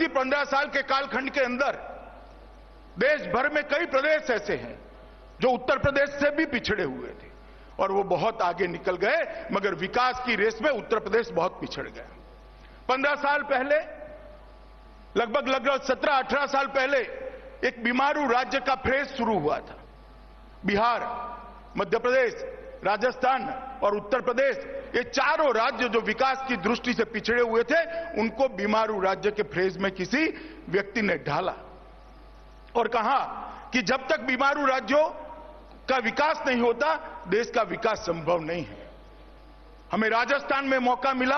इसी 15 साल के कालखंड के अंदर देश भर में कई प्रदेश ऐसे हैं जो उत्तर प्रदेश से भी पिछड़े हुए थे और वो बहुत आगे निकल गए, मगर विकास की रेस में उत्तर प्रदेश बहुत पिछड़ गया। 15 साल पहले, लगभग 17-18 साल पहले एक बीमारू राज्य का फेज शुरू हुआ था। बिहार, मध्य प्रदेश, राजस्थान और उत्तर प्रदेश, ये चारों राज्य जो विकास की दृष्टि से पिछड़े हुए थे, उनको बीमारू राज्य के फेज में किसी व्यक्ति ने ढाला और कहा कि जब तक बीमारू राज्यों का विकास नहीं होता, देश का विकास संभव नहीं है। हमें राजस्थान में मौका मिला,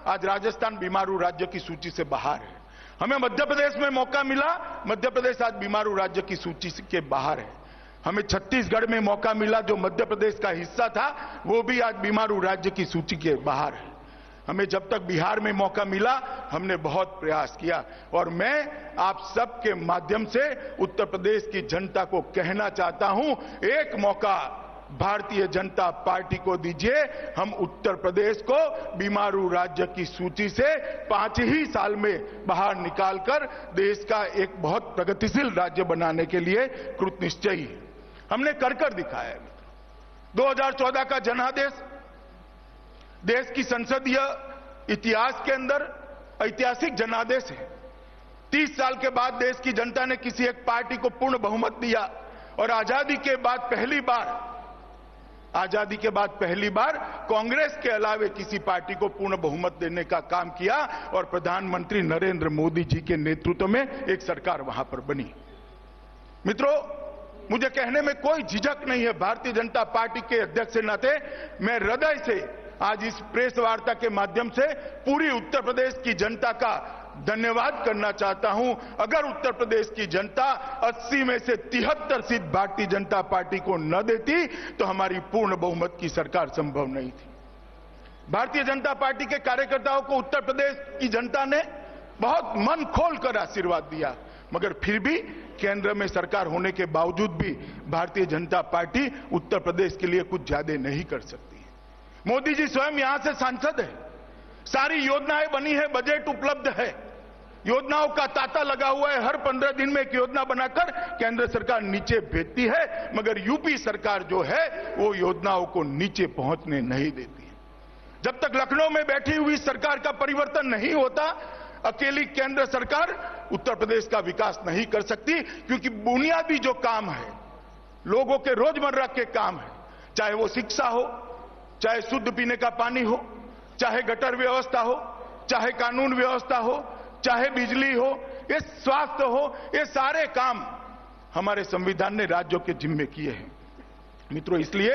आज राजस्थान बीमारू राज्य की सूची से बाहर है। हमें मध्य प्रदेश में मौका मिला, मध्य प्रदेश आज बीमारू राज्य की सूची के बाहर है। हमें छत्तीसगढ़ में मौका मिला, जो मध्य प्रदेश का हिस्सा था, वो भी आज बीमारू राज्य की सूची के बाहर है। हमें जब तक बिहार में मौका मिला, हमने बहुत प्रयास किया और मैं आप सबके माध्यम से उत्तर प्रदेश की जनता को कहना चाहता हूं, एक मौका भारतीय जनता पार्टी को दीजिए। हम उत्तर प्रदेश को बीमारू राज्य की सूची से 5 ही साल में बाहर निकालकर देश का एक बहुत प्रगतिशील राज्य बनाने के लिए कृतनिश्चयी है। हमने कर दिखाया है। 2014 का जनादेश देश की संसदीय इतिहास के अंदर ऐतिहासिक जनादेश है। 30 साल के बाद देश की जनता ने किसी एक पार्टी को पूर्ण बहुमत दिया और आजादी के बाद पहली बार कांग्रेस के अलावे किसी पार्टी को पूर्ण बहुमत देने का काम किया और प्रधानमंत्री नरेंद्र मोदी जी के नेतृत्व में एक सरकार वहां पर बनी। मित्रों, मुझे कहने में कोई झिझक नहीं है, भारतीय जनता पार्टी के अध्यक्ष के नाते मैं हृदय से आज इस प्रेस वार्ता के माध्यम से पूरी उत्तर प्रदेश की जनता का धन्यवाद करना चाहता हूं। अगर उत्तर प्रदेश की जनता 80 में से 73 सीट भारतीय जनता पार्टी को न देती तो हमारी पूर्ण बहुमत की सरकार संभव नहीं थी। भारतीय जनता पार्टी के कार्यकर्ताओं को उत्तर प्रदेश की जनता ने बहुत मन खोलकर आशीर्वाद दिया, मगर फिर भी केंद्र में सरकार होने के बावजूद भी भारतीय जनता पार्टी उत्तर प्रदेश के लिए कुछ ज्यादा नहीं कर सकती। मोदी जी स्वयं यहां से सांसद है, सारी योजनाएं बनी है, बजट उपलब्ध है, योजनाओं का तांता लगा हुआ है। हर 15 दिन में एक योजना बनाकर केंद्र सरकार नीचे भेजती है, मगर यूपी सरकार जो है वो योजनाओं को नीचे पहुंचने नहीं देती है। जब तक लखनऊ में बैठी हुई सरकार का परिवर्तन नहीं होता, अकेली केंद्र सरकार उत्तर प्रदेश का विकास नहीं कर सकती, क्योंकि बुनियादी जो काम है, लोगों के रोजमर्रा के काम है, चाहे वो शिक्षा हो, चाहे शुद्ध पीने का पानी हो, चाहे गटर व्यवस्था हो, चाहे कानून व्यवस्था हो, चाहे बिजली हो, ये स्वास्थ्य हो, ये सारे काम हमारे संविधान ने राज्यों के जिम्मे किए हैं। मित्रों, इसलिए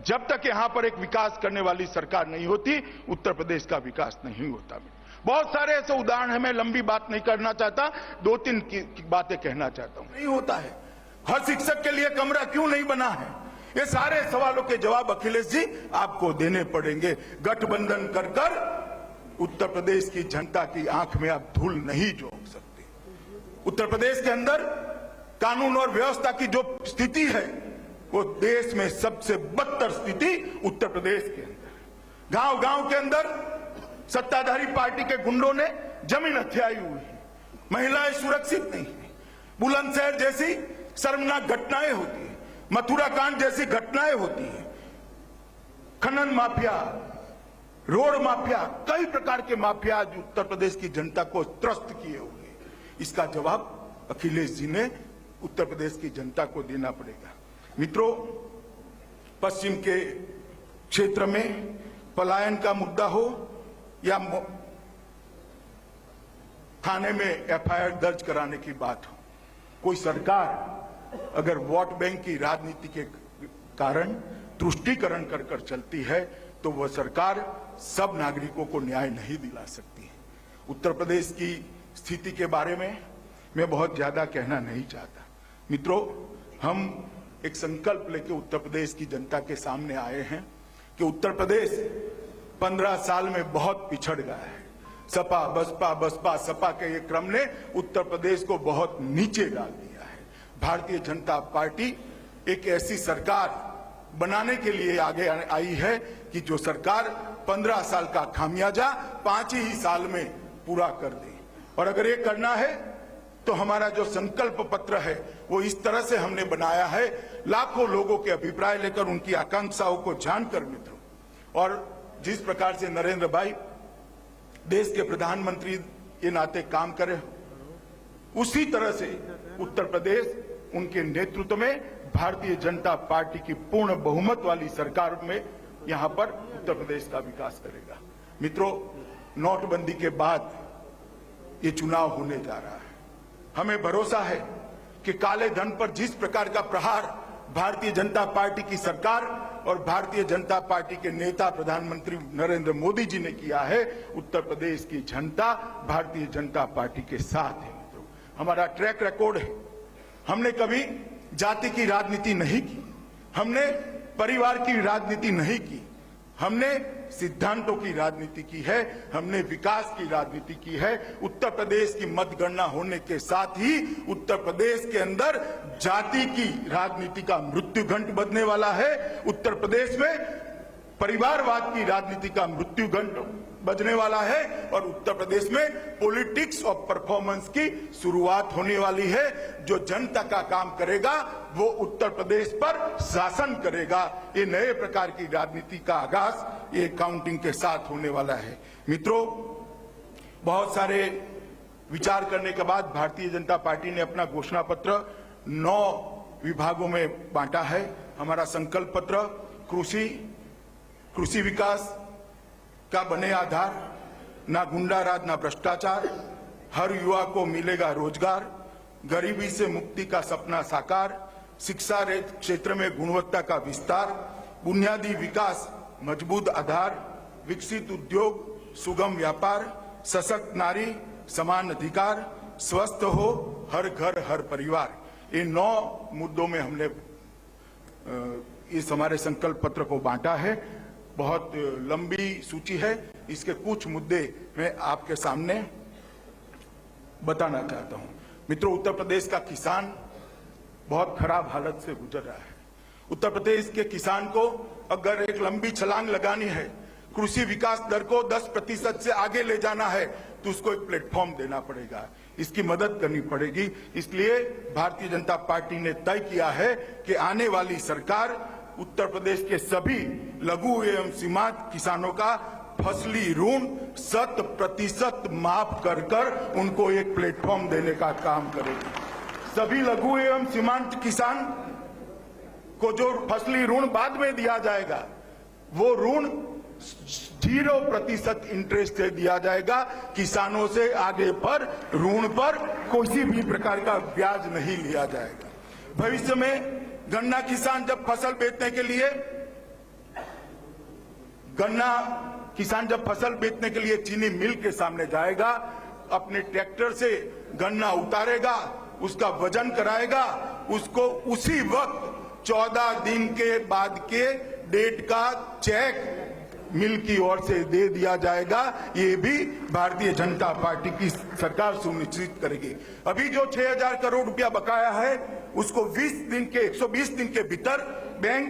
जब तक यहां पर एक विकास करने वाली सरकार नहीं होती, उत्तर प्रदेश का विकास नहीं होता। बहुत सारे ऐसे उदाहरण है, मैं लंबी बात नहीं करना चाहता, 2-3 की बातें कहना चाहता हूं। नहीं होता है, हर शिक्षक के लिए कमरा क्यों नहीं बना है, ये सारे सवालों के जवाब अखिलेश जी आपको देने पड़ेंगे। गठबंधन कर उत्तर प्रदेश की जनता की आंख में आप धूल नहीं झोंक सकते। उत्तर प्रदेश के अंदर कानून और व्यवस्था की जो स्थिति है, वो देश में सबसे बदतर स्थिति उत्तर प्रदेश के अंदर। गांव-गांव के अंदर सत्ताधारी पार्टी के गुंडों ने जमीन हथियाई हुई है, महिलाएं सुरक्षित नहीं है, बुलंदशहर जैसी शर्मनाक घटनाएं होती है, मथुरा कांड जैसी घटनाएं होती हैं, खनन माफिया, रोड माफिया, कई प्रकार के माफिया आज उत्तर प्रदेश की जनता को त्रस्त किए हुए। इसका जवाब अखिलेश जी ने उत्तर प्रदेश की जनता को देना पड़ेगा। मित्रों, पश्चिम के क्षेत्र में पलायन का मुद्दा हो या थाने में एफआईआर दर्ज कराने की बात हो, कोई सरकार अगर वोट बैंक की राजनीति के कारण तुष्टीकरण कर चलती है, तो वह सरकार सब नागरिकों को न्याय नहीं दिला सकती है। उत्तर प्रदेश की स्थिति के बारे में मैं बहुत ज्यादा कहना नहीं चाहता। मित्रों, हम एक संकल्प लेकर उत्तर प्रदेश की जनता के सामने आए हैं कि उत्तर प्रदेश 15 साल में बहुत पिछड़ गया है। सपा बसपा सपा के ये क्रम ने उत्तर प्रदेश को बहुत नीचे डाल दिया है। भारतीय जनता पार्टी एक ऐसी सरकार बनाने के लिए आगे आई है कि जो सरकार 15 साल का खामियाजा 5 ही साल में पूरा कर दे। और अगर ये करना है तो हमारा जो संकल्प पत्र है वो इस तरह से हमने बनाया है, लाखों लोगों के अभिप्राय लेकर, उनकी आकांक्षाओं को जानकर मित्रों, और जिस प्रकार से नरेंद्र भाई देश के प्रधानमंत्री के नाते काम करे, उसी तरह से उत्तर प्रदेश उनके नेतृत्व में भारतीय जनता पार्टी की पूर्ण बहुमत वाली सरकार में यहां पर उत्तर प्रदेश का विकास करेगा। मित्रों, नोटबंदी के बाद ये चुनाव होने जा रहा है। हमें भरोसा है कि काले धन पर जिस प्रकार का प्रहार भारतीय जनता पार्टी की सरकार और भारतीय जनता पार्टी के नेता प्रधानमंत्री नरेंद्र मोदी जी ने किया है, उत्तर प्रदेश की जनता भारतीय जनता पार्टी के साथ है। मित्रों, हमारा ट्रैक रिकॉर्ड है, हमने कभी जाति की राजनीति नहीं की, हमने परिवार की राजनीति नहीं की, हमने सिद्धांतों की राजनीति की है, हमने विकास की राजनीति की है। उत्तर प्रदेश की मतगणना होने के साथ ही उत्तर प्रदेश के अंदर जाति की राजनीति का मृत्यु घंट बजने वाला है। उत्तर प्रदेश में परिवारवाद की राजनीति का मृत्यु घंट बजने वाला है और उत्तर प्रदेश में पॉलिटिक्स ऑफ परफॉर्मेंस की शुरुआत होने वाली है। जो जनता का काम करेगा वो उत्तर प्रदेश पर शासन करेगा। ये नए प्रकार की राजनीति का आगाज ये काउंटिंग के साथ होने वाला है। मित्रों, बहुत सारे विचार करने के बाद भारतीय जनता पार्टी ने अपना घोषणा पत्र 9 विभागों में बांटा है। हमारा संकल्प पत्र कृषि विकास का बने आधार, ना गुंडाराज ना भ्रष्टाचार, हर युवा को मिलेगा रोजगार, गरीबी से मुक्ति का सपना साकार, शिक्षा क्षेत्र में गुणवत्ता का विस्तार, बुनियादी विकास मजबूत आधार, विकसित उद्योग सुगम व्यापार, सशक्त नारी समान अधिकार, स्वस्थ हो हर घर हर परिवार। इन 9 मुद्दों में हमने इस हमारे संकल्प पत्र को बांटा है। बहुत लंबी सूची है, इसके कुछ मुद्दे मैं आपके सामने बताना चाहता हूं। मित्रों, उत्तर प्रदेश का किसान बहुत खराब हालत से गुजर रहा है। उत्तर प्रदेश के किसान को अगर एक लंबी छलांग लगानी है, कृषि विकास दर को 10% से आगे ले जाना है, तो उसको एक प्लेटफॉर्म देना पड़ेगा, इसकी मदद करनी पड़ेगी। इसलिए भारतीय जनता पार्टी ने तय किया है कि आने वाली सरकार उत्तर प्रदेश के सभी लघु एवं सीमांत किसानों का फसली ऋण 100% माफ कर उनको एक प्लेटफॉर्म देने का काम करेगी। सभी लघु एवं सीमांत किसान को जो फसली ऋण बाद में दिया जाएगा, वो ऋण 0% इंटरेस्ट से दिया जाएगा। किसानों से आगे पर ऋण पर किसी भी प्रकार का ब्याज नहीं लिया जाएगा। भविष्य में गन्ना किसान जब फसल बेचने के लिए चीनी मिल के सामने जाएगा, अपने ट्रैक्टर से गन्ना उतारेगा, उसका वजन कराएगा, उसको उसी वक्त 14 दिन के बाद के डेट का चेक मिल की ओर से दे दिया जाएगा। ये भी भारतीय जनता पार्टी की सरकार सुनिश्चित करेगी। अभी जो 6000 करोड़ रुपया बकाया है, उसको 120 दिन के भीतर बैंक,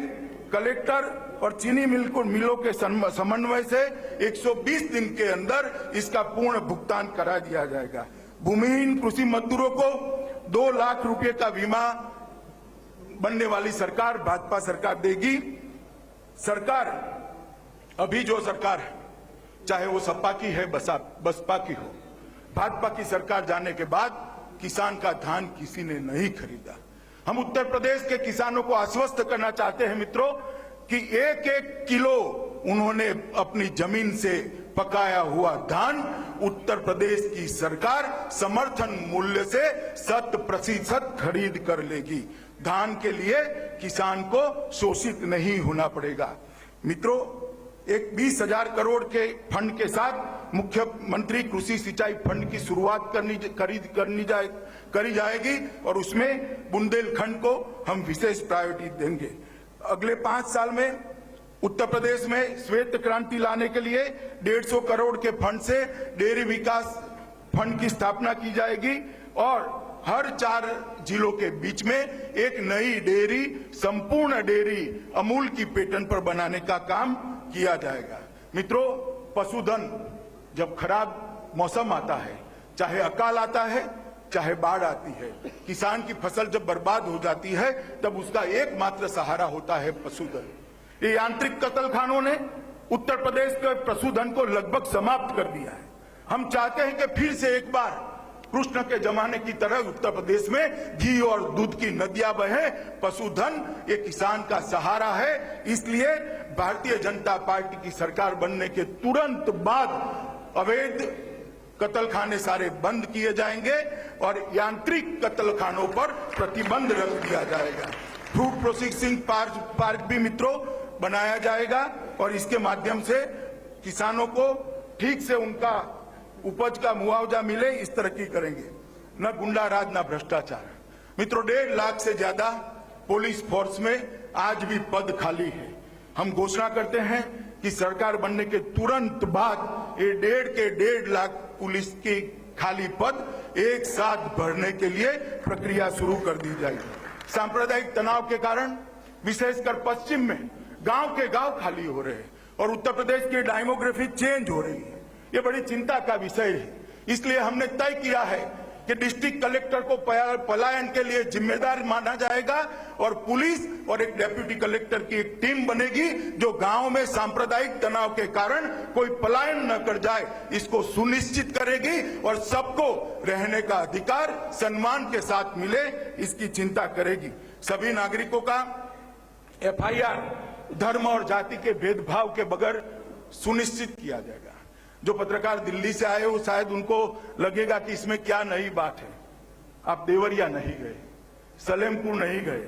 कलेक्टर और चीनी मिलों के समन्वय से 120 दिन के अंदर इसका पूर्ण भुगतान करा दिया जाएगा। भूमिहीन कृषि मजदूरों को 2 लाख रुपए का बीमा बनने वाली सरकार भाजपा सरकार देगी। सरकार, अभी जो सरकार है, चाहे वो सपा की है बसपा की हो, भाजपा की सरकार जाने के बाद किसान का धान किसी ने नहीं खरीदा। हम उत्तर प्रदेश के किसानों को आश्वस्त करना चाहते हैं मित्रों कि 1-1 किलो उन्होंने अपनी जमीन से पकाया हुआ धान उत्तर प्रदेश की सरकार समर्थन मूल्य से 100% खरीद कर लेगी। धान के लिए किसान को शोषित नहीं होना पड़ेगा। मित्रों, एक 20,000 करोड़ के फंड के साथ मुख्यमंत्री कृषि सिंचाई फंड की शुरुआत करी जाएगी और उसमें बुंदेलखंड को हम विशेष प्रायोरिटी देंगे। अगले 5 साल में उत्तर प्रदेश में श्वेत क्रांति लाने के लिए 150 करोड़ के फंड से डेयरी विकास फंड की स्थापना की जाएगी और हर 4 जिलों के बीच में एक नई डेयरी, संपूर्ण डेयरी अमूल की पेटर्न पर बनाने का काम किया जाएगा। मित्रों, पशुधन जब खराब मौसम आता है चाहे अकाल आता है, चाहे बाढ़ आती है, किसान की फसल जब बर्बाद हो जाती है तब उसका एकमात्र सहारा होता है पशुधन। ये यांत्रिक कत्लखानों ने उत्तर प्रदेश के पशुधन को लगभग समाप्त कर दिया है। हम चाहते हैं कि फिर से एक बार कृष्ण के जमाने की तरह उत्तर प्रदेश में घी और दूध की नदियां बहे। पशुधन ये किसान का सहारा है। इसलिए भारतीय जनता पार्टी की सरकार बनने के तुरंत बाद अवैध कत्लखाने सारे बंद किए जाएंगे और यांत्रिक कत्लखानों पर प्रतिबंध रख दिया जाएगा। फ्रूट प्रोसेसिंग पार्क भी मित्रों बनाया जाएगा और इसके माध्यम से किसानों को ठीक से उनका उपज का मुआवजा मिले, इस तरक्की करेंगे। न गुंडा राज, न भ्रष्टाचार। मित्रों, 1.5 लाख से ज्यादा पुलिस फोर्स में आज भी पद खाली है। हम घोषणा करते हैं कि सरकार बनने के तुरंत बाद ये 1.5 लाख पुलिस के खाली पद एक साथ भरने के लिए प्रक्रिया शुरू कर दी जाएगी। सांप्रदायिक तनाव के कारण विशेषकर पश्चिम में गांव के गांव खाली हो रहे हैं और उत्तर प्रदेश की डेमोग्राफी चेंज हो रही है। ये बड़ी चिंता का विषय है। इसलिए हमने तय किया है कि डिस्ट्रिक्ट कलेक्टर को पलायन के लिए जिम्मेदार माना जाएगा और पुलिस और एक डेप्यूटी कलेक्टर की एक टीम बनेगी जो गांव में सांप्रदायिक तनाव के कारण कोई पलायन न कर जाए, इसको सुनिश्चित करेगी और सबको रहने का अधिकार सम्मान के साथ मिले, इसकी चिंता करेगी। सभी नागरिकों का FIR धर्म और जाति के भेदभाव के बगैर सुनिश्चित किया जाएगा। जो पत्रकार दिल्ली से आए हो शायद उनको लगेगा कि इसमें क्या नई बात है। आप देवरिया नहीं गए, सलेमपुर नहीं गए,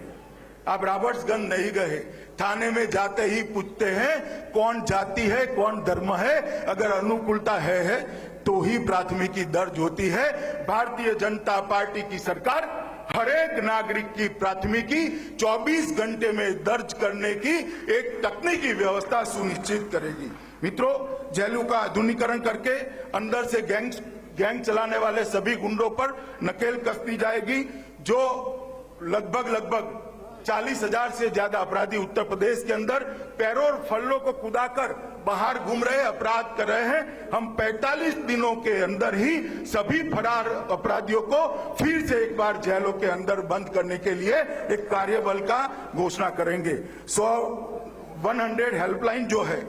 आप रॉबर्ट्सगंज नहीं गए। थाने में जाते ही पूछते हैं कौन जाति है, कौन धर्म है। अगर अनुकूलता है तो ही प्राथमिकी दर्ज होती है। भारतीय जनता पार्टी की सरकार हर एक नागरिक की प्राथमिकी 24 घंटे में दर्ज करने की एक तकनीकी व्यवस्था सुनिश्चित करेगी। मित्रों, जेलों का आधुनिकीकरण करके अंदर से गैंग चलाने वाले सभी गुंडों पर नकेल कस दी जाएगी। जो लगभग 40,000 से ज्यादा अपराधी उत्तर प्रदेश के अंदर पैरों और फल्लों को कुदाकर बाहर घूम रहे, अपराध कर रहे हैं। हम 45 दिनों के अंदर ही सभी फरार अपराधियों को फिर से एक बार जेलों के अंदर बंद करने के लिए एक कार्यबल का घोषणा करेंगे। 100 हेल्पलाइन जो है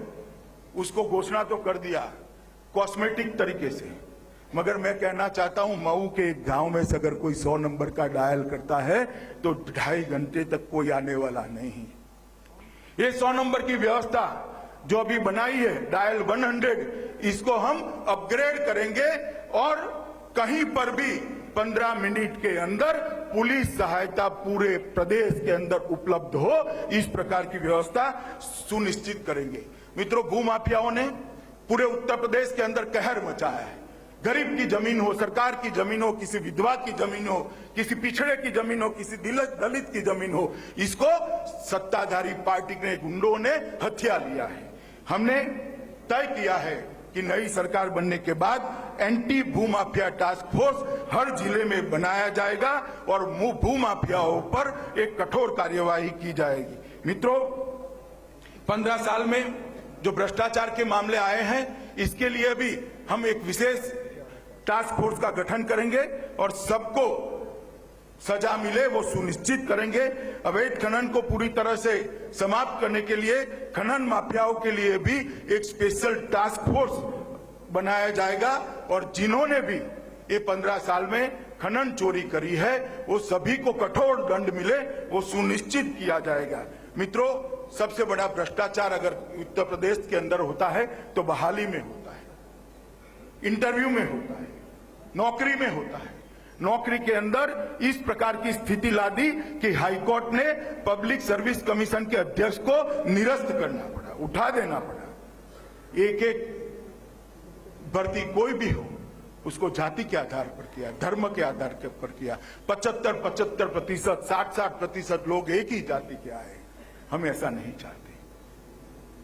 उसको घोषणा तो कर दिया कॉस्मेटिक तरीके से, मगर मैं कहना चाहता हूं मऊ के एक गांव में से अगर कोई 100 नंबर का डायल करता है तो 2.5 घंटे तक कोई आने वाला नहीं। ये 100 नंबर की व्यवस्था जो अभी बनाई है डायल 100, इसको हम अपग्रेड करेंगे और कहीं पर भी 15 मिनट के अंदर पुलिस सहायता पूरे प्रदेश के अंदर उपलब्ध हो, इस प्रकार की व्यवस्था सुनिश्चित करेंगे। मित्रों, भूमाफियाओं ने पूरे उत्तर प्रदेश के अंदर कहर मचाया है। गरीब की जमीन हो, सरकार की जमीन हो, किसी विधवा की जमीन हो, किसी पिछड़े की जमीन हो, किसी दलित की जमीन हो, इसको सत्ताधारी पार्टी के गुंडों ने हथिया लिया है। हमने तय किया है कि नई सरकार बनने के बाद एंटी भूमाफिया टास्क फोर्स हर जिले में बनाया जाएगा और भूमाफियाओं पर एक कठोर कार्यवाही की जाएगी। मित्रों, 15 साल में जो भ्रष्टाचार के मामले आए हैं, इसके लिए भी हम एक विशेष टास्क फोर्स का गठन करेंगे और सबको सजा मिले वो सुनिश्चित करेंगे। अवैध खनन को पूरी तरह से समाप्त करने के लिए खनन माफियाओं के लिए भी एक स्पेशल टास्क फोर्स बनाया जाएगा और जिन्होंने भी ये 15 साल में खनन चोरी करी है वो सभी को कठोर दंड मिले, वो सुनिश्चित किया जाएगा। मित्रों, सबसे बड़ा भ्रष्टाचार अगर उत्तर प्रदेश के अंदर होता है तो बहाली में होता है, इंटरव्यू में होता है, नौकरी में होता है। नौकरी के अंदर इस प्रकार की स्थिति ला दी कि हाईकोर्ट ने पब्लिक सर्विस कमीशन के अध्यक्ष को निरस्त करना पड़ा, उठा देना पड़ा। एक भर्ती कोई भी हो उसको जाति के आधार पर किया, धर्म के आधार पर किया। 75-75%, 60-60% लोग एक ही जाति के आए। हम ऐसा नहीं चाहते।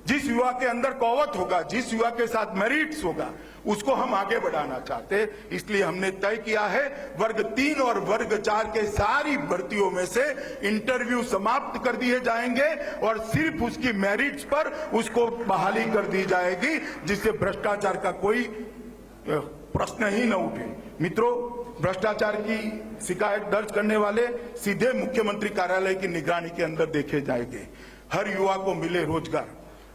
जिस युवा के अंदर कौवत होगा, जिस युवा के साथ मेरिट्स होगा, उसको हम आगे बढ़ाना चाहते। इसलिए हमने तय किया है वर्ग 3 और वर्ग 4 के सारी भर्तियों में से इंटरव्यू समाप्त कर दिए जाएंगे और सिर्फ उसकी मेरिट्स पर उसको बहाली कर दी जाएगी, जिससे भ्रष्टाचार का कोई प्रश्न ही न उठे। मित्रों, भ्रष्टाचार की शिकायत दर्ज करने वाले सीधे मुख्यमंत्री कार्यालय की निगरानी के अंदर देखे जाएंगे। हर युवा को मिले रोजगार।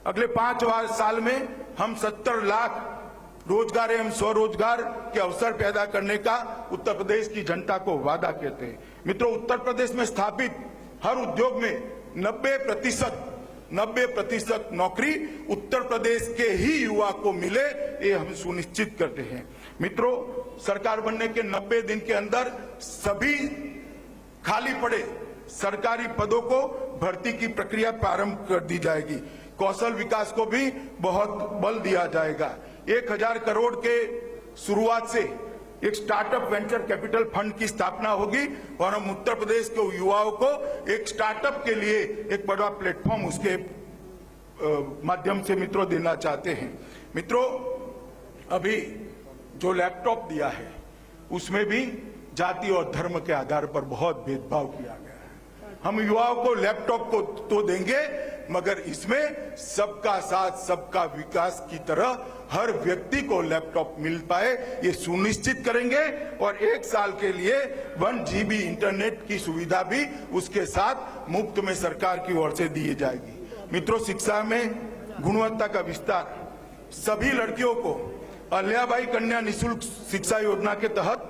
अगले 5 साल में हम 70 लाख रोजगार एवं स्वरोजगार के अवसर पैदा करने का उत्तर प्रदेश की जनता को वादा कहते हैं। मित्रों, उत्तर प्रदेश में स्थापित हर उद्योग में 90% नौकरी उत्तर प्रदेश के ही युवा को मिले, ये हम सुनिश्चित करते हैं। मित्रों, सरकार बनने के 90 दिन के अंदर सभी खाली पड़े सरकारी पदों को भर्ती की प्रक्रिया प्रारंभ कर दी जाएगी। कौशल विकास को भी बहुत बल दिया जाएगा। 1000 करोड़ के शुरुआत से एक स्टार्टअप वेंचर कैपिटल फंड की स्थापना होगी और हम उत्तर प्रदेश के युवाओं को एक स्टार्टअप के लिए एक बड़ा प्लेटफॉर्म उसके माध्यम से मित्रों देना चाहते हैं। मित्रों, अभी जो लैपटॉप दिया है उसमें भी जाति और धर्म के आधार पर बहुत भेदभाव किया गया है। हम युवाओं को लैपटॉप को तो देंगे, मगर इसमें सबका साथ सबका विकास की तरह हर व्यक्ति को लैपटॉप मिल पाए, ये सुनिश्चित करेंगे। और 1 साल के लिए 1 GB इंटरनेट की सुविधा भी उसके साथ मुफ्त में सरकार की ओर से दी जाएगी। मित्रों, शिक्षा में गुणवत्ता का विस्तार। सभी लड़कियों को अहिल्याबाई कन्या निःशुल्क शिक्षा योजना के तहत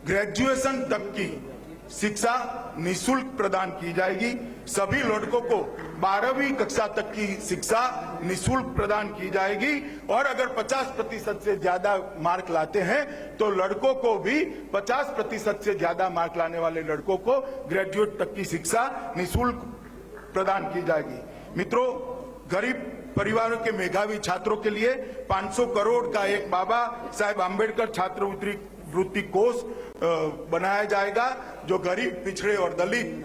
ग्रेजुएशन तक की शिक्षा निःशुल्क प्रदान की जाएगी। सभी लड़कों को 12वीं कक्षा तक की शिक्षा निःशुल्क प्रदान की जाएगी। और अगर 50% से ज्यादा मार्क लाते हैं तो लड़कों को भी 50% से ज्यादा मार्क लाने वाले लड़कों को ग्रेजुएट तक की शिक्षा निःशुल्क प्रदान की जाएगी। मित्रों, गरीब परिवारों के मेधावी छात्रों के लिए 500 करोड़ का एक बाबा साहेब आंबेडकर छात्रवृत्ति कोष बनाया जाएगा, जो गरीब, पिछड़े और दलित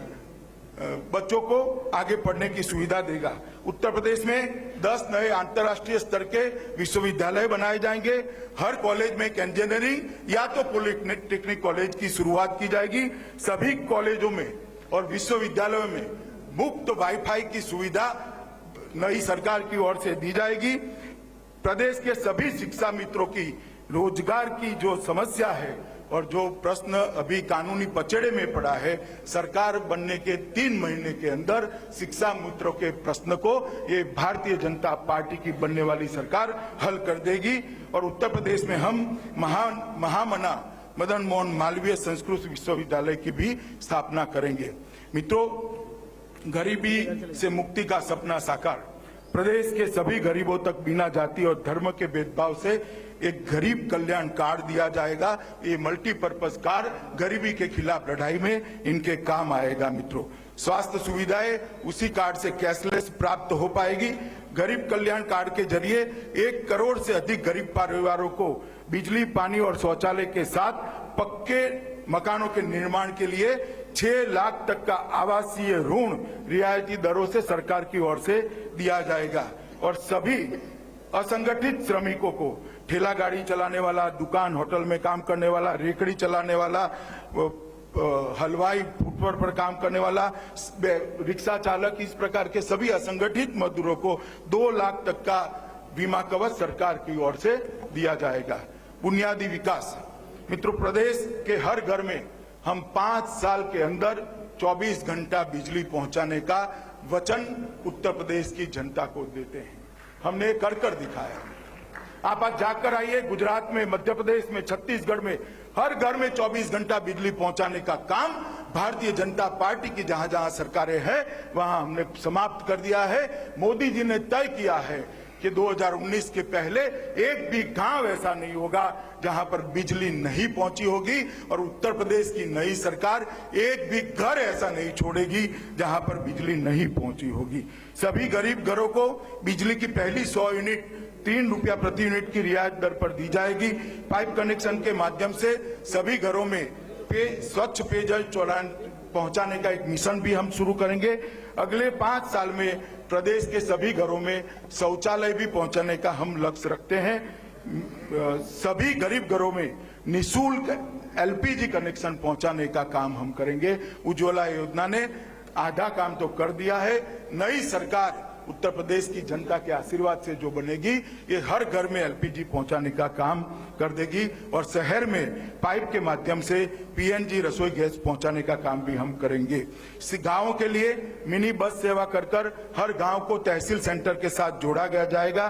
बच्चों को आगे पढ़ने की सुविधा देगा। उत्तर प्रदेश में 10 नए अंतर्राष्ट्रीय स्तर के विश्वविद्यालय बनाए जाएंगे। हर कॉलेज में एक इंजीनियरिंग या तो पॉलिटेक्निक कॉलेज की शुरुआत की जाएगी। सभी कॉलेजों में और विश्वविद्यालयों में मुफ्त वाईफाई की सुविधा नई सरकार की ओर से दी जाएगी। प्रदेश के सभी शिक्षा मित्रों की रोजगार की जो समस्या है और जो प्रश्न अभी कानूनी पचड़े में पड़ा है, सरकार बनने के 3 महीने के अंदर शिक्षा मित्रों के प्रश्न को ये भारतीय जनता पार्टी की बनने वाली सरकार हल कर देगी। और उत्तर प्रदेश में हम महामना मदन मोहन मालवीय संस्कृत विश्वविद्यालय की भी स्थापना करेंगे। मित्रों, गरीबी से मुक्ति का सपना साकार। प्रदेश के सभी गरीबों तक बिना जाति और धर्म के भेदभाव से एक गरीब कल्याण कार्ड दिया जाएगा। ये मल्टीपर्पज कार्ड गरीबी के खिलाफ लड़ाई में इनके काम आएगा। मित्रों, स्वास्थ्य सुविधाएं उसी कार्ड से कैशलेस प्राप्त हो पाएगी। गरीब कल्याण कार्ड के जरिए 1 करोड़ से अधिक गरीब परिवारों को बिजली, पानी और शौचालय के साथ पक्के मकानों के निर्माण के लिए 6 लाख तक का आवासीय ऋण रियायती दरों से सरकार की ओर से दिया जाएगा। और सभी असंगठित श्रमिकों को, ठेला गाड़ी चलाने वाला, दुकान होटल में काम करने वाला, रेकड़ी चलाने वाला, हलवाई, फुटपाथ पर काम करने वाला, रिक्शा चालक, इस प्रकार के सभी असंगठित मजदूरों को 2 लाख तक का बीमा कवच सरकार की ओर से दिया जाएगा। बुनियादी विकास। मित्रों, प्रदेश के हर घर में हम 5 साल के अंदर 24 घंटा बिजली पहुंचाने का वचन उत्तर प्रदेश की जनता को देते हैं। हमने कर दिखाया। आप आज जाकर आइए, गुजरात में, मध्य प्रदेश में, छत्तीसगढ़ में हर घर में 24 घंटा बिजली पहुंचाने का काम भारतीय जनता पार्टी की जहां जहां सरकारें हैं वहां हमने समाप्त कर दिया है। मोदी जी ने तय किया है कि 2019 के पहले एक भी गांव ऐसा नहीं होगा जहां पर बिजली नहीं पहुंची होगी। और उत्तर प्रदेश की नई सरकार एक भी घर ऐसा नहीं छोड़ेगी जहां पर बिजली नहीं पहुंची होगी। सभी गरीब घरों को बिजली की पहली 100 यूनिट 3 रुपया प्रति यूनिट की रियायत दर पर दी जाएगी। पाइप कनेक्शन के माध्यम से सभी घरों में स्वच्छ पेयजल पहुंचाने का एक मिशन भी हम शुरू करेंगे। अगले 5 साल में प्रदेश के सभी घरों में शौचालय भी पहुंचाने का हम लक्ष्य रखते हैं। सभी गरीब घरों में निःशुल्क LPG कनेक्शन पहुंचाने का काम हम करेंगे। उज्ज्वला योजना ने आधा काम तो कर दिया है। नई सरकार उत्तर प्रदेश की जनता के आशीर्वाद से जो बनेगी, ये हर घर में एलपीजी पहुंचाने का काम कर देगी और शहर में पाइप के माध्यम से पीएनजी रसोई गैस पहुंचाने का काम भी हम करेंगे। गांवों के लिए मिनी बस सेवा कर हर गांव को तहसील सेंटर के साथ जोड़ा गया जाएगा।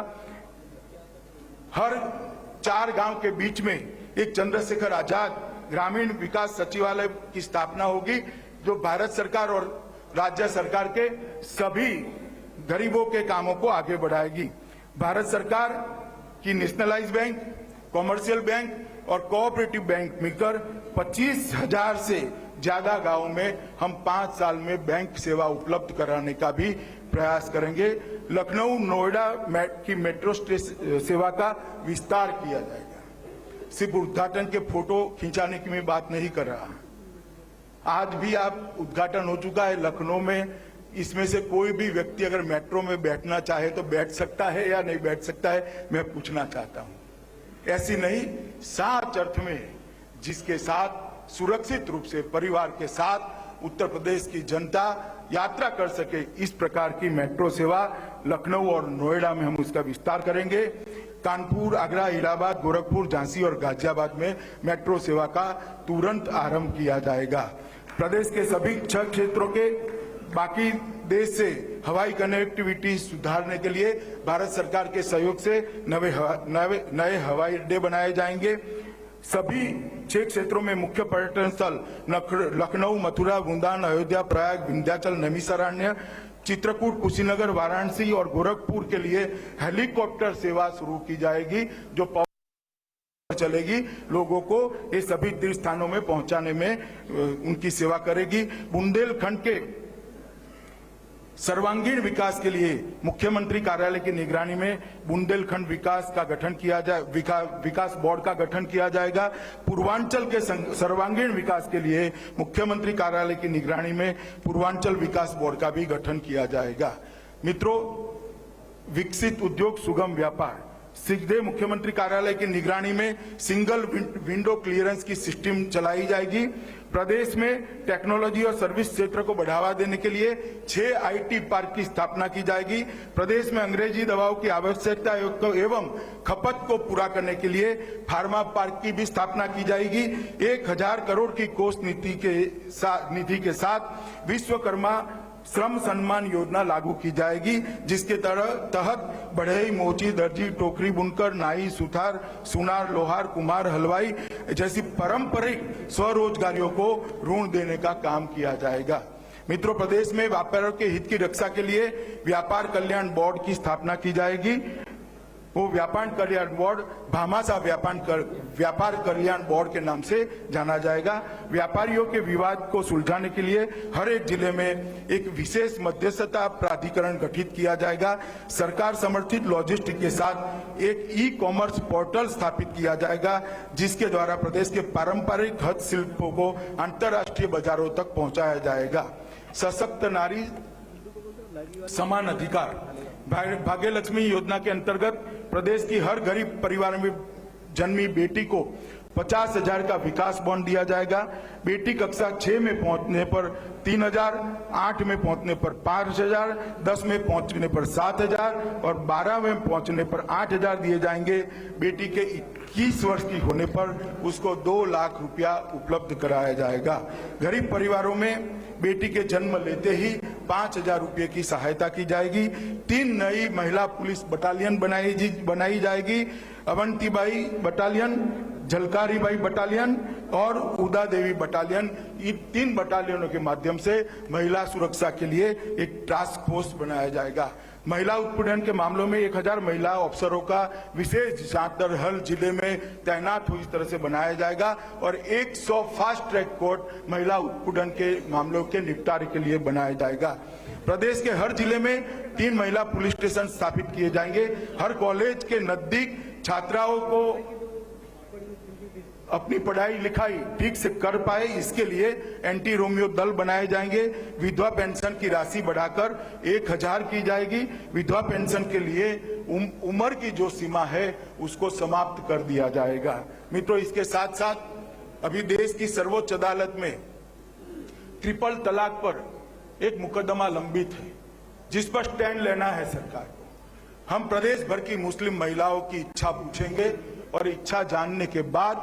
हर 4 गांव के बीच में एक चंद्रशेखर आजाद ग्रामीण विकास सचिवालय की स्थापना होगी, जो भारत सरकार और राज्य सरकार के सभी गरीबों के कामों को आगे बढ़ाएगी। भारत सरकार की नेशनलाइज बैंक, कॉमर्शियल बैंक और कोऑपरेटिव बैंक मिलकर 25,000 से ज्यादा गांवों में हम 5 साल में बैंक सेवा उपलब्ध कराने का भी प्रयास करेंगे। लखनऊ नोएडा की मेट्रो सेवा का विस्तार किया जाएगा। सिर्फ उद्घाटन के फोटो खिंचाने की मैं बात नहीं कर रहा। आज भी आप उद्घाटन हो चुका है लखनऊ में। इसमें से कोई भी व्यक्ति अगर मेट्रो में बैठना चाहे तो बैठ सकता है या नहीं बैठ सकता है, मैं पूछना चाहता हूं। ऐसी नहीं, साच अर्थ में जिसके साथ सुरक्षित रूप से परिवार के साथ उत्तर प्रदेश की जनता यात्रा कर सके, इस प्रकार की मेट्रो सेवा लखनऊ और नोएडा में हम उसका विस्तार करेंगे। कानपुर, आगरा, इलाहाबाद, गोरखपुर, झांसी और गाजियाबाद में मेट्रो सेवा का तुरंत आरंभ किया जाएगा। प्रदेश के सभी 6 क्षेत्रों के बाकी देश से हवाई कनेक्टिविटी सुधारने के लिए भारत सरकार के सहयोग से नए हवाई अड्डे बनाए जाएंगे। सभी 6 क्षेत्रों में मुख्य पर्यटन स्थल लखनऊ, मथुरा, वृंदावन, अयोध्या, प्रयाग, विंध्याचल, नैमिषारण्य, चित्रकूट, कुशीनगर, वाराणसी और गोरखपुर के लिए हेलीकॉप्टर सेवा शुरू की जाएगी, जो चलेगी, लोगों को ये सभी तीर्थ स्थानों में पहुंचाने में उनकी सेवा करेगी। बुंदेलखंड के सर्वांगीण विकास के लिए मुख्यमंत्री कार्यालय की निगरानी में बुंदेलखंड विकास का गठन किया जाए, विकास बोर्ड का गठन किया जाएगा। पूर्वांचल के सर्वांगीण विकास के लिए मुख्यमंत्री कार्यालय की निगरानी में पूर्वांचल विकास बोर्ड का भी गठन किया जाएगा। मित्रों, विकसित उद्योग सुगम व्यापार, सीधे मुख्यमंत्री कार्यालय की निगरानी में सिंगल विंडो क्लियरेंस की सिस्टम चलाई जाएगी। प्रदेश में टेक्नोलॉजी और सर्विस क्षेत्र को बढ़ावा देने के लिए 6 आईटी पार्क की स्थापना की जाएगी। प्रदेश में अंग्रेजी दवाओं की आवश्यकता एवं खपत को पूरा करने के लिए फार्मा पार्क की भी स्थापना की जाएगी। 1000 करोड़ की कोष निधि के साथ विश्वकर्मा श्रम सम्मान योजना लागू की जाएगी, जिसके तहत बढ़ई, मोची, दर्जी, टोकरी बुनकर, नाई, सुथार, सुनार, लोहार, कुम्हार, हलवाई जैसी पारंपरिक स्वरोजगारियों को ऋण देने का काम किया जाएगा। मित्रों, प्रदेश में व्यापारियों के हित की रक्षा के लिए व्यापार कल्याण बोर्ड की स्थापना की जाएगी। वो व्यापार कल्याण बोर्ड भामाशाह व्यापार कल्याण बोर्ड के नाम से जाना जाएगा। व्यापारियों के विवाद को सुलझाने के लिए हर एक जिले में एक विशेष मध्यस्थता प्राधिकरण गठित किया जाएगा। सरकार समर्थित लॉजिस्टिक के साथ एक ई कॉमर्स पोर्टल स्थापित किया जाएगा, जिसके द्वारा प्रदेश के पारंपरिक हस्तशिल्पों को अंतर्राष्ट्रीय बाजारों तक पहुंचाया जाएगा। सशक्त नारी समान अधिकार भाग्य लक्ष्मी योजना के अंतर्गत प्रदेश की हर गरीब परिवार में जन्मी बेटी को 50,000 का विकास बॉन्ड दिया जाएगा। बेटी कक्षा 6 में पहुंचने पर 3,000, 8 में पहुंचने पर 5,000, 10 में पहुंचने पर 7,000 और 12 में पहुंचने पर 8,000 दिए जाएंगे। बेटी के 21 वर्ष की होने पर उसको 2 लाख रुपया उपलब्ध कराया जाएगा। गरीब परिवारों में बेटी के जन्म लेते ही 5,000 रुपये की सहायता की जाएगी। 3 नई महिला पुलिस बटालियन बनाई जाएगी। अवंतीबाई बटालियन, झलकारीबाई बटालियन और उदा देवी बटालियन, इन 3 बटालियनों के माध्यम से महिला सुरक्षा के लिए एक टास्क फोर्स बनाया जाएगा। महिला उत्पीड़न के मामलों में 1000 महिला अफसरों का विशेष जांच दल हर जिले में तैनात हो इस तरह से बनाया जाएगा और 100 फास्ट ट्रैक कोर्ट महिला उत्पीड़न के मामलों के निपटारे के लिए बनाया जाएगा। प्रदेश के हर जिले में 3 महिला पुलिस स्टेशन स्थापित किए जाएंगे। हर कॉलेज के नजदीक छात्राओं को अपनी पढ़ाई लिखाई ठीक से कर पाए, इसके लिए एंटी रोमियो दल बनाए जाएंगे। विधवा पेंशन की राशि बढ़ाकर 1,000 की जाएगी। विधवा पेंशन के लिए उम्र की जो सीमा है उसको समाप्त कर दिया जाएगा। मित्रों, इसके साथ साथ अभी देश की सर्वोच्च अदालत में ट्रिपल तलाक पर एक मुकदमा लंबित है। जिस पर स्टैंड लेना है सरकार को। हम प्रदेश भर की मुस्लिम महिलाओं की इच्छा पूछेंगे और इच्छा जानने के बाद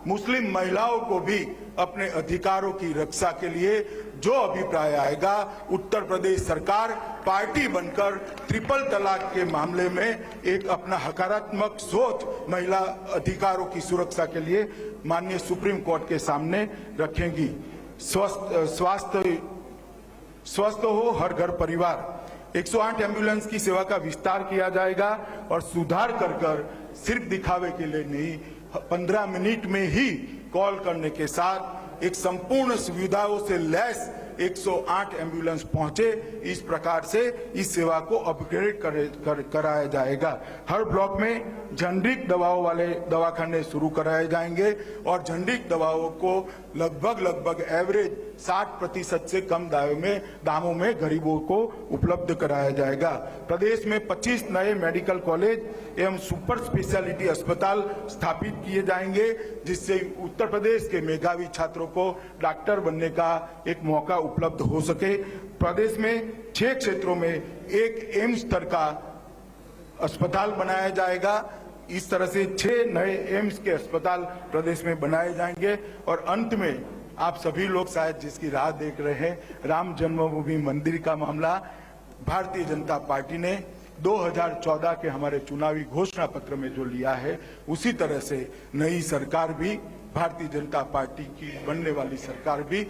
मुस्लिम महिलाओं को भी अपने अधिकारों की रक्षा के लिए जो अभिप्राय आएगा, उत्तर प्रदेश सरकार पार्टी बनकर ट्रिपल तलाक के मामले में एक अपना सकारात्मक सोच महिला अधिकारों की सुरक्षा के लिए माननीय सुप्रीम कोर्ट के सामने रखेंगी। स्वस्थ हो हर घर परिवार। 108 एम्बुलेंस की सेवा का विस्तार किया जाएगा और सुधार कर सिर्फ दिखावे के लिए नहीं, 15 मिनट में ही कॉल करने के साथ एक संपूर्ण सुविधाओं से लैस 108 एम्बुलेंस पहुंचे, इस प्रकार से इस सेवा को अपग्रेड कराया जाएगा। हर ब्लॉक में जेनरिक दवाओं वाले दवाखाने शुरू कराए जाएंगे और जेनरिक दवाओं को लगभग एवरेज 60% से कम दामों में गरीबों को उपलब्ध कराया जाएगा। प्रदेश में 25 नए मेडिकल कॉलेज एवं सुपर स्पेशलिटी अस्पताल स्थापित किए जाएंगे, जिससे उत्तर प्रदेश के मेधावी छात्रों को डॉक्टर बनने का एक मौका उपलब्ध हो सके। प्रदेश में 6 क्षेत्रों में एक एम्स स्तर का अस्पताल बनाया जाएगा। इस तरह से 6 नए एम्स के अस्पताल प्रदेश में बनाए जाएंगे। और अंत में आप सभी लोग शायद जिसकी राह देख रहे हैं, राम जन्मभूमि मंदिर का मामला, भारतीय जनता पार्टी ने 2014 के हमारे चुनावी घोषणा पत्र में जो लिया है, उसी तरह से नई सरकार भी, भारतीय जनता पार्टी की बनने वाली सरकार भी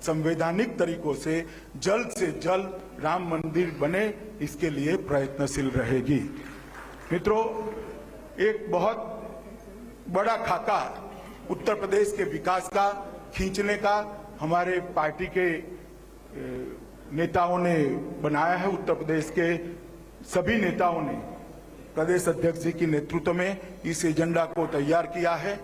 संवैधानिक तरीकों से जल्द राम मंदिर बने, इसके लिए प्रयत्नशील रहेगी। मित्रों, एक बहुत बड़ा खाका उत्तर प्रदेश के विकास का खींचने का हमारे पार्टी के नेताओं ने बनाया है। उत्तर प्रदेश के सभी नेताओं ने प्रदेश अध्यक्ष जी के नेतृत्व में इस एजेंडा को तैयार किया है।